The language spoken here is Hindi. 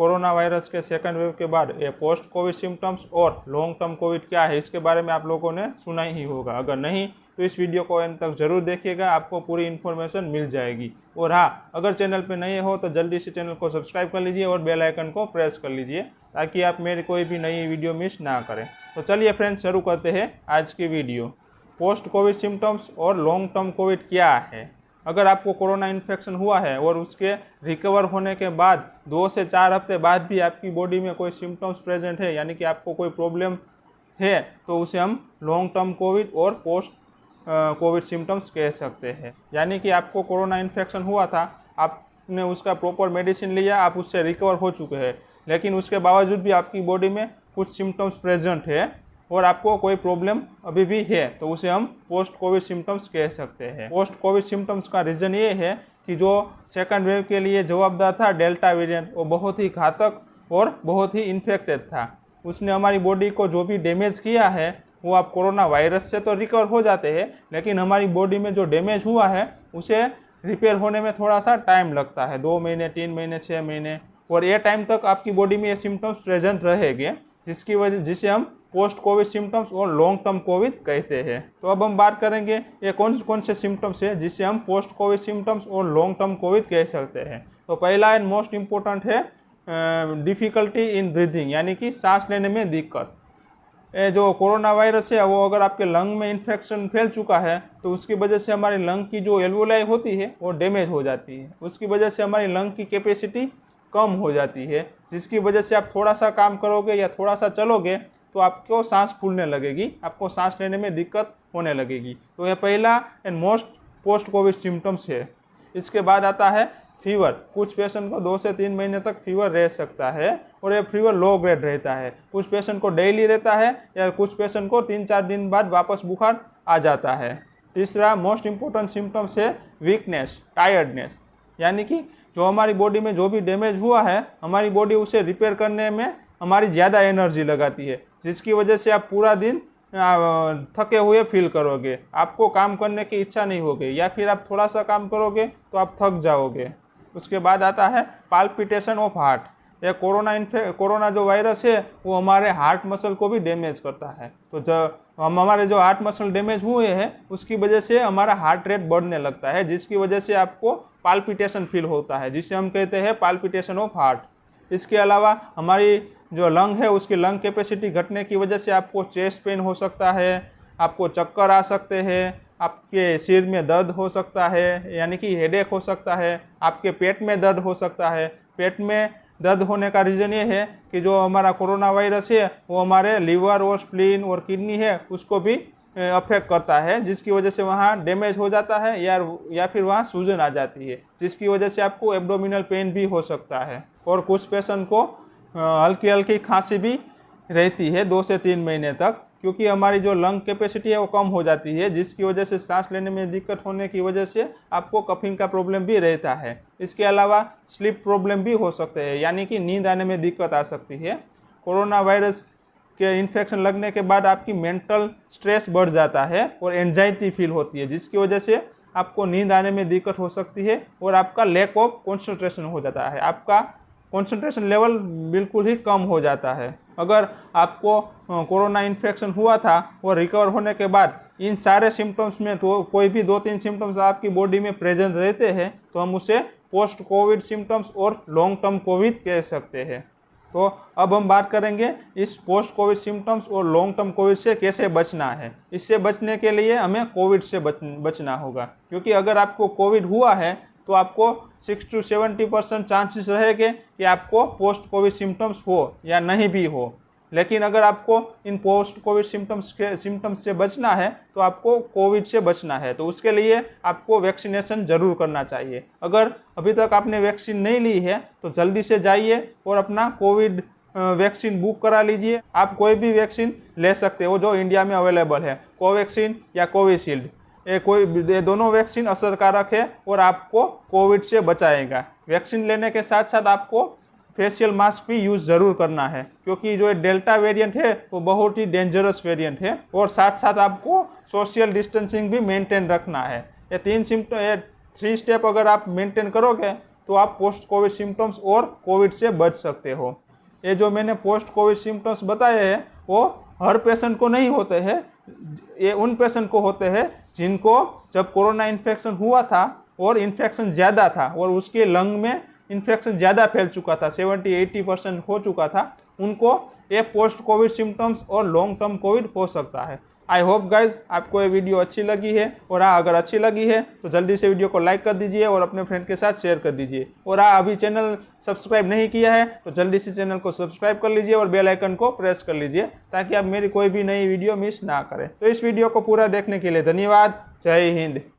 कोरोना वायरस के सेकंड वेव के बाद ये पोस्ट कोविड सिम्टम्स और लॉन्ग टर्म कोविड क्या है इसके बारे में आप लोगों ने सुना ही होगा। अगर नहीं तो इस वीडियो को अंत तक जरूर देखिएगा, आपको पूरी इन्फॉर्मेशन मिल जाएगी। और हाँ, अगर चैनल पे नए हो तो जल्दी से चैनल को सब्सक्राइब कर लीजिए और बेल आइकन को प्रेस कर लीजिए ताकि आप मेरी कोई भी नई वीडियो मिस ना करें। तो चलिए फ्रेंड्स, शुरू करते हैं आज की वीडियो। पोस्ट कोविड सिम्टम्स और लॉन्ग टर्म कोविड क्या है। अगर आपको कोरोना इन्फेक्शन हुआ है और उसके रिकवर होने के बाद 2 से 4 हफ्ते बाद भी आपकी बॉडी में कोई सिम्टम्स प्रेजेंट है, यानी कि आपको कोई प्रॉब्लम है, तो उसे हम लॉन्ग टर्म कोविड और पोस्ट कोविड सिम्टम्स कह सकते हैं। यानी कि आपको कोरोना इन्फेक्शन हुआ था, आपने उसका प्रॉपर मेडिसिन लिया, आप उससे रिकवर हो चुके हैं, लेकिन उसके बावजूद भी आपकी बॉडी में कुछ सिम्टम्स प्रेजेंट है और आपको कोई प्रॉब्लम अभी भी है, तो उसे हम पोस्ट कोविड सिम्टम्स कह सकते हैं। पोस्ट कोविड सिम्टम्स का रीज़न ये है कि जो सेकंड वेव के लिए जवाबदार था डेल्टा वेरिएंट, वो बहुत ही घातक और बहुत ही इन्फेक्टेड था। उसने हमारी बॉडी को जो भी डैमेज किया है, वो आप कोरोना वायरस से तो रिकवर हो जाते हैं, लेकिन हमारी बॉडी में जो डैमेज हुआ है उसे रिपेयर होने में थोड़ा सा टाइम लगता है, 2 महीने, 3 महीने, 6 महीने, और ये टाइम तक आपकी बॉडी में ये सिम्टम्स प्रेजेंट रहेंगे, जिसे हम पोस्ट कोविड सिम्टम्स और लॉन्ग टर्म कोविड कहते हैं। तो अब हम बात करेंगे ये कौन कौन से सिम्टम्स है जिससे हम पोस्ट कोविड सिम्टम्स और लॉन्ग टर्म कोविड कह सकते हैं। तो पहला एंड मोस्ट इम्पोर्टेंट है डिफ़िकल्टी इन ब्रीथिंग, यानी कि सांस लेने में दिक्कत। जो कोरोना वायरस है वो अगर आपके लंग में इन्फेक्शन फैल चुका है तो उसकी वजह से हमारी लंग की जो एल्वोलाई होती है वो डैमेज हो जाती है, उसकी वजह से हमारी लंग की कैपेसिटी कम हो जाती है, जिसकी वजह से आप थोड़ा सा काम करोगे या थोड़ा सा चलोगे तो आपको सांस फूलने लगेगी, आपको सांस लेने में दिक्कत होने लगेगी। तो यह पहला and most post Covid symptoms है। इसके बाद आता है फीवर। कुछ पेशेंट को 2 से 3 महीने तक फीवर रह सकता है और ये फीवर लो ग्रेड रहता है। कुछ पेशेंट को डेली रहता है या कुछ पेशेंट को 3-4 दिन बाद वापस बुखार आ जाता है। तीसरा मोस्ट इम्पोर्टेंट सिम्टम्स है वीकनेस, टायर्डनेस, यानी कि जो हमारी बॉडी में जो भी डैमेज हुआ है, हमारी बॉडी उसे रिपेयर करने में हमारी ज़्यादा एनर्जी लगाती है, जिसकी वजह से आप पूरा दिन थके हुए फील करोगे, आपको काम करने की इच्छा नहीं होगी, या फिर आप थोड़ा सा काम करोगे तो आप थक जाओगे। उसके बाद आता है पाल्पिटेशन ऑफ हार्ट। यह कोरोना जो वायरस है वो हमारे हार्ट मसल को भी डैमेज करता है। तो हमारे जो हार्ट मसल डैमेज हुए हैं उसकी वजह से हमारा हार्ट रेट बढ़ने लगता है, जिसकी वजह से आपको पाल्पिटेशन फील होता है, जिसे हम कहते हैं पाल्पिटेशन ऑफ हार्ट। इसके अलावा हमारी जो लंग है उसकी लंग कैपेसिटी घटने की वजह से आपको चेस्ट पेन हो सकता है, आपको चक्कर आ सकते हैं, आपके सिर में दर्द हो सकता है, यानी कि हेडेक हो सकता है, आपके पेट में दर्द हो सकता है। पेट में दर्द होने का रीज़न ये है कि जो हमारा कोरोना वायरस है वो हमारे लीवर और स्प्लीन और किडनी है उसको भी अफेक्ट करता है, जिसकी वजह से वहाँ डैमेज हो जाता है या फिर वहाँ सूजन आ जाती है, जिसकी वजह से आपको एब्डोमिनल पेन भी हो सकता है। और कुछ पेशेंट को हल्की हल्की खांसी भी रहती है 2 से 3 महीने तक, क्योंकि हमारी जो लंग कैपेसिटी है वो कम हो जाती है, जिसकी वजह से सांस लेने में दिक्कत होने की वजह से आपको कफिंग का प्रॉब्लम भी रहता है। इसके अलावा स्लीप प्रॉब्लम भी हो सकते हैं, यानी कि नींद आने में दिक्कत आ सकती है। कोरोना वायरस के इन्फेक्शन लगने के बाद आपकी मेंटल स्ट्रेस बढ़ जाता है और एंजाइटी फील होती है, जिसकी वजह से आपको नींद आने में दिक्कत हो सकती है और आपका लैक ऑफ कॉन्सेंट्रेशन हो जाता है, आपका कॉन्सेंट्रेशन लेवल बिल्कुल ही कम हो जाता है। अगर आपको कोरोना इन्फेक्शन हुआ था और रिकवर होने के बाद इन सारे सिम्टम्स में तो कोई भी 2-3 सिम्टम्स आपकी बॉडी में प्रेजेंट रहते हैं तो हम उसे पोस्ट कोविड सिम्टम्स और लॉन्ग टर्म कोविड कह सकते हैं। तो अब हम बात करेंगे इस पोस्ट कोविड सिम्टम्स और लॉन्ग टर्म कोविड से कैसे बचना है। इससे बचने के लिए हमें कोविड से बचना होगा, क्योंकि अगर आपको कोविड हुआ है तो आपको 6 to 70% चांसेस रहेंगे कि आपको पोस्ट कोविड सिम्टम्स हो या नहीं भी हो। लेकिन अगर आपको इन पोस्ट कोविड सिम्टम्स से बचना है तो आपको कोविड से बचना है, तो उसके लिए आपको वैक्सीनेशन ज़रूर करना चाहिए। अगर अभी तक आपने वैक्सीन नहीं ली है तो जल्दी से जाइए और अपना कोविड वैक्सीन बुक करा लीजिए। आप कोई भी वैक्सीन ले सकते हो जो इंडिया में अवेलेबल है, कोवैक्सीन या कोविशील्ड। ये दोनों वैक्सीन असरकारक है और आपको कोविड से बचाएगा। वैक्सीन लेने के साथ साथ आपको फेशियल मास्क भी यूज़ ज़रूर करना है, क्योंकि जो डेल्टा वेरिएंट है वो बहुत ही डेंजरस वेरिएंट है, और साथ साथ आपको सोशल डिस्टेंसिंग भी मेंटेन रखना है। ये 3 स्टेप अगर आप मेंटेन करोगे तो आप पोस्ट कोविड सिम्टम्स और कोविड से बच सकते हो। ये जो मैंने पोस्ट कोविड सिम्टम्स बताए हैं वो हर पेशेंट को नहीं होते हैं, ये उन पेशेंट को होते हैं जिनको जब कोरोना इन्फेक्शन हुआ था और इन्फेक्शन ज़्यादा था और उसके लंग में इन्फेक्शन ज़्यादा फैल चुका था, 70-80% हो चुका था, उनको ये पोस्ट कोविड सिम्टम्स और लॉन्ग टर्म कोविड हो सकता है। आई होप गाइज आपको ये वीडियो अच्छी लगी है, और हाँ अगर अच्छी लगी है तो जल्दी से वीडियो को लाइक कर दीजिए और अपने फ्रेंड के साथ शेयर कर दीजिए। और हाँ अभी चैनल सब्सक्राइब नहीं किया है तो जल्दी से चैनल को सब्सक्राइब कर लीजिए और बेल आइकन को प्रेस कर लीजिए ताकि आप मेरी कोई भी नई वीडियो मिस ना करें। तो इस वीडियो को पूरा देखने के लिए धन्यवाद। जय हिंद।